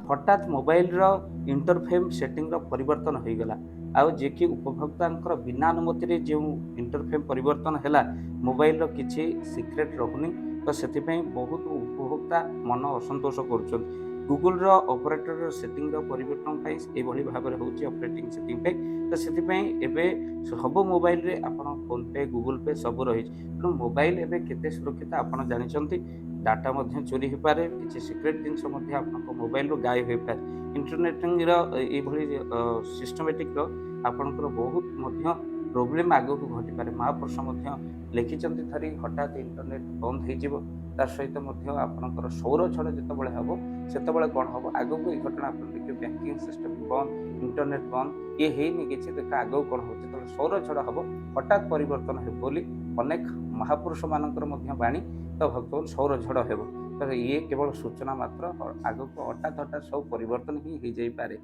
हठात मोबाइल रो interface setting रो परिवर्तन हो गला आउ जे कि उपभोक्ता बिना अनुमति रे जो इंटरफेस परिवर्तन हैला मोबाइल रो किछि सीक्रेट रहुनी तो से बहुत उपभोक्ता मन असंतोष कर गूगल रो ऑपरेटर रो सेटिंग रो परिवर्तन एभली भाव में होची ऑपरेटिंग सेटिंग पे तो से एबे सब मोबाइल रे आपण फोन पे गूगल पे सब रही तेणु मोबाइल एबे केते सुरक्षित आपण जानिछंती डाटा मध्य चोरी हो पारे किसी सिक्रेट जिनस मोबाइल रू गायब हो पारे इंटरनेटिंग ये सिस्टमेटिक आपणकर बहुत प्रोब्लेम आगक घटी पारे महापुरुष लिखिंट थरी हठात इंटरनेट बंद हो सहित आपणकर सौर झड़ जिते हम से कौन हम आगक ये घटना आप देखिए बैंकिंग सिस्टम बंद इंटरनेट बंद ये है कि देख आग कौन हो सौर झड़ हम हठात परिवर्तन हो बोली अनेक महापुरुष मानकर बाणी तो भक्तवान सौर झड़ हो तो ये केवल सूचना मात्र आगक हठात हठात सब परिवर्तन ही हो जाए।